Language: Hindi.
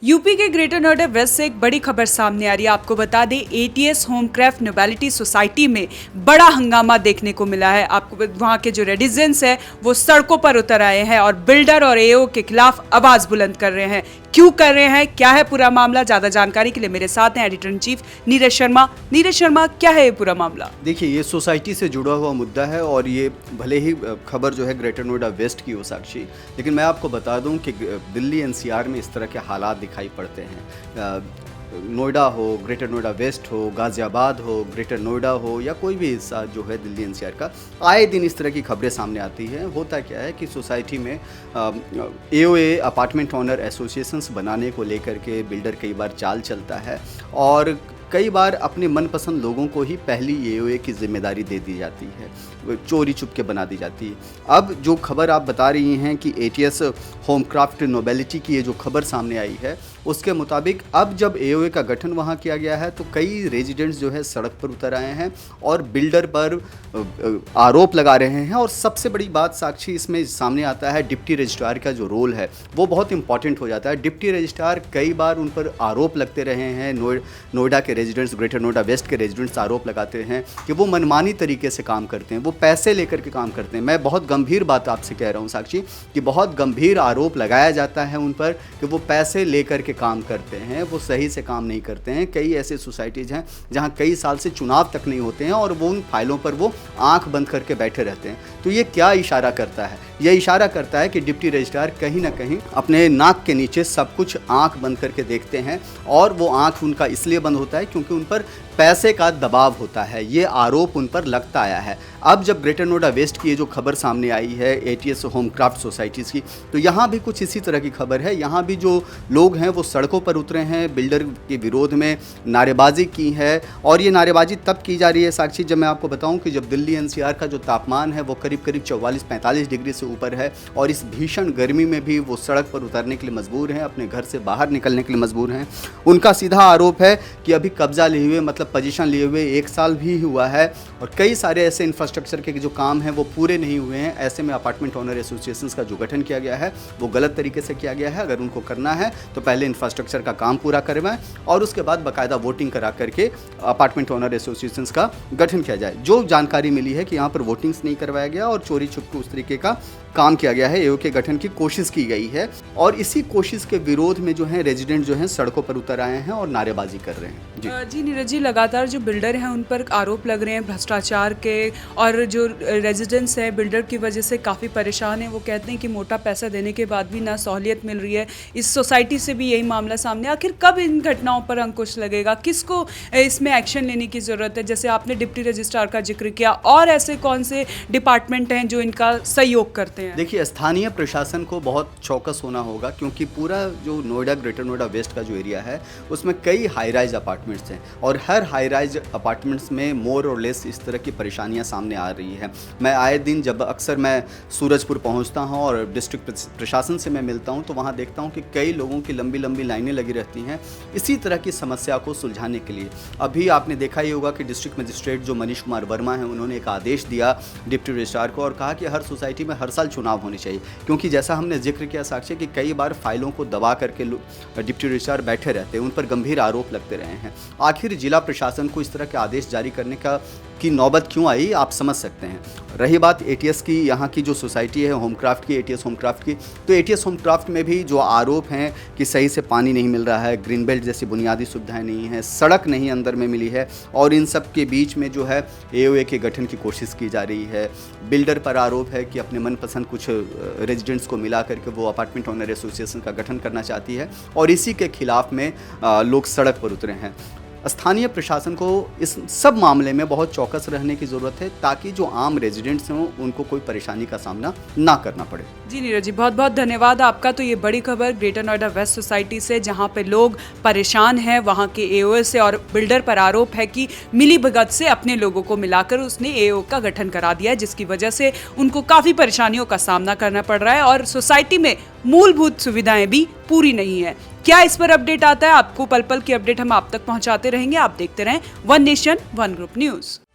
यूपी के ग्रेटर नोएडा वेस्ट से एक बड़ी खबर सामने आ रही है। आपको बता दें, एटीएस होमक्राफ्ट नोबेलिटी सोसाइटी में बड़ा हंगामा देखने को मिला है। आपको वहां के जो रेडिजेंट्स है वो सड़कों पर उतर आए हैं और बिल्डर और एओ के खिलाफ आवाज बुलंद कर रहे हैं। क्यों कर रहे हैं, क्या है पूरा मामला, ज्यादा जानकारी के लिए मेरे साथ हैं editor in chief Neeraj Sharma. Neeraj Sharma, क्या है ये पूरा मामला? देखिए, ये सोसाइटी से जुड़ा हुआ मुद्दा है और ये भले ही खबर जो है ग्रेटर नोएडा वेस्ट की हो साक्षी, लेकिन मैं आपको बता दूं कि दिल्ली एनसीआर में इस तरह के हालात दिखाई पड़ते हैं। नोएडा हो, ग्रेटर नोएडा वेस्ट हो, गाज़ियाबाद हो, ग्रेटर नोएडा हो या कोई भी हिस्सा जो है दिल्ली एनसीआर का, आए दिन इस तरह की खबरें सामने आती हैं। होता क्या है कि सोसाइटी में एओए अपार्टमेंट ओनर एसोसिएशंस बनाने को लेकर के बिल्डर कई बार चाल चलता है और कई बार अपने मनपसंद लोगों को ही पहली एओए की जिम्मेदारी दे दी जाती है, चोरी चुपके बना दी जाती है। अब जो खबर आप बता रही हैं कि एटीएस होमक्राफ्ट नोबेलिटी की ये जो खबर सामने आई है, उसके मुताबिक अब जब एओए का गठन वहाँ किया गया है तो कई रेजिडेंट्स जो है सड़क पर उतर आए हैं और बिल्डर पर आरोप लगा रहे हैं। और सबसे बड़ी बात साक्षी इसमें सामने आता है, डिप्टी रजिस्ट्रार का जो रोल है वो बहुत इंपॉर्टेंट हो जाता है। डिप्टी रजिस्ट्रार कई बार उन पर आरोप लगते रहे हैं। नोएडा के रेजिडेंट्स, ग्रेटर नोएडा वेस्ट के रेजिडेंट्स आरोप लगाते हैं कि वो मनमानी तरीके से काम करते हैं, वो पैसे लेकर के काम करते हैं। मैं बहुत गंभीर बात आपसे कह रहा हूँ साक्षी कि बहुत गंभीर आरोप लगाया जाता है उन पर कि वो पैसे लेकर के काम करते हैं, वो सही से काम नहीं करते हैं। कई ऐसे सोसाइटीज़ हैं जहाँ कई साल से चुनाव तक नहीं होते हैं और वो उन फाइलों पर वो आंख बंद करके बैठे रहते हैं। तो ये क्या इशारा करता है? यह इशारा करता है कि डिप्टी रजिस्ट्रार कहीं ना कहीं अपने नाक के नीचे सब कुछ आंख बंद करके देखते हैं और वो आंख उनका इसलिए बंद होता है क्योंकि उन पर पैसे का दबाव होता है। ये आरोप उन पर लगता आया है। अब जब ग्रेटर नोएडा वेस्ट की ये जो खबर सामने आई है एटीएस होमक्राफ्ट सोसाइटीज़ की, तो यहाँ भी कुछ इसी तरह की खबर है। यहाँ भी जो लोग हैं वो सड़कों पर उतरे हैं, बिल्डर के विरोध में नारेबाजी की है। और ये नारेबाजी तब की जा रही है साक्षी, जब मैं आपको बताऊँ कि जब दिल्ली एनसीआर का जो तापमान है वो करीब करीब 44-45 डिग्री से ऊपर है और इस भीषण गर्मी में भी वो सड़क पर उतरने के लिए मजबूर हैं, अपने घर से बाहर निकलने के लिए मजबूर हैं। उनका सीधा आरोप है कि अभी कब्जा लिए हुए, मतलब पोजीशन लिए हुए 1 साल भी हुआ है और कई सारे ऐसे इंफ्रास्ट्रक्चर के जो काम हैं वो पूरे नहीं हुए हैं। ऐसे में अपार्टमेंट ओनर एसोसिएशंस का जो गठन किया गया है वो गलत तरीके से किया गया है। अगर उनको करना है तो पहले इंफ्रास्ट्रक्चर का काम पूरा करवाएं और उसके बाद बाकायदा वोटिंग करा करके अपार्टमेंट ओनर एसोसिएशंस का गठन किया जाए। जो जानकारी मिली है कि यहाँ पर वोटिंग्स नहीं करवाया गया और चोरी छुपके उस तरीके का काम किया गया है, एओ के गठन की कोशिश की गई है और इसी कोशिश के विरोध में जो है रेजिडेंट जो हैं सड़कों पर उतर आए हैं और नारेबाजी कर रहे हैं। जी नीरज जी, लगातार जो बिल्डर हैं उन पर आरोप लग रहे हैं भ्रष्टाचार के और जो रेजिडेंट्स हैं बिल्डर की वजह से काफ़ी परेशान हैं। वो कहते हैं कि मोटा पैसा देने के बाद भी ना सहूलियत मिल रही है। इस सोसाइटी से भी यही मामला सामने। आखिर कब इन घटनाओं पर अंकुश लगेगा, किसको इसमें एक्शन लेने की ज़रूरत है? जैसे आपने डिप्टी रजिस्ट्रार का जिक्र किया, और ऐसे कौन से डिपार्टमेंट हैं जो इनका सहयोग करते हैं? देखिए, स्थानीय प्रशासन को बहुत चौकस होना होगा क्योंकि पूरा जो नोएडा, ग्रेटर नोएडा वेस्ट का जो एरिया है उसमें कई हाई राइज अपार्टमेंट्स हैं और हर हाई राइज अपार्टमेंट्स में मोर और लेस इस तरह की परेशानियां सामने आ रही हैं। मैं आए दिन जब अक्सर मैं सूरजपुर पहुंचता हूं और डिस्ट्रिक्ट प्रशासन से मैं मिलता हूं तो वहां देखता हूं कि कई लोगों की लंबी लंबी लाइनें लगी रहती हैं इसी तरह की समस्या को सुलझाने के लिए। अभी आपने देखा ही होगा कि डिस्ट्रिक्ट मजिस्ट्रेट जो मनीष कुमार वर्मा हैं उन्होंने एक आदेश दिया डिप्टी रजिस्ट्रार को और कहा कि हर सोसाइटी में हर साल चुनाव होने चाहिए, क्योंकि जैसा हमने जिक्र किया साक्षी कि कई बार फाइलों को दबा करके डिप्टी रजिस्ट्रार बैठे रहते हैं, उन पर गंभीर आरोप लगते रहे हैं। आखिर जिला प्रशासन को इस तरह के आदेश जारी करने की नौबत क्यों आई, आप समझ सकते हैं। रही बात एटीएस की, यहाँ की जो सोसाइटी है होमक्राफ्ट की, एटीएस होमक्राफ्ट की, तो एटीएस होमक्राफ्ट में भी जो आरोप हैं कि सही से पानी नहीं मिल रहा है, ग्रीन बेल्ट जैसी बुनियादी सुविधाएं नहीं हैं, सड़क नहीं अंदर में मिली है और इन सब के बीच में जो है एओए के गठन की कोशिश की जा रही है। बिल्डर पर आरोप है कि अपने मनपसंद कुछ रेजिडेंट्स को मिला करके वो अपार्टमेंट ओनर एसोसिएशन का गठन करना चाहती है और इसी के खिलाफ में लोग सड़क पर उतरे हैं। स्थानीय प्रशासन को इस सब मामले में बहुत चौकस रहने की ज़रूरत है ताकि जो आम रेजिडेंट्स हों उनको कोई परेशानी का सामना ना करना पड़े। जी नीरज जी, बहुत बहुत धन्यवाद आपका। तो ये बड़ी खबर ग्रेटर नोएडा वेस्ट सोसाइटी से, जहां पे लोग परेशान हैं वहां के एओ से और बिल्डर पर आरोप है कि मिली भगत से अपने लोगों को मिलाकर उसने एओ का गठन करा दिया है, जिसकी वजह से उनको काफ़ी परेशानियों का सामना करना पड़ रहा है और सोसाइटी में मूलभूत सुविधाएं भी पूरी नहीं है। क्या इस पर अपडेट आता है? आपको पल पल की अपडेट हम आप तक पहुंचाते रहेंगे। आप देखते रहें one nation one group news.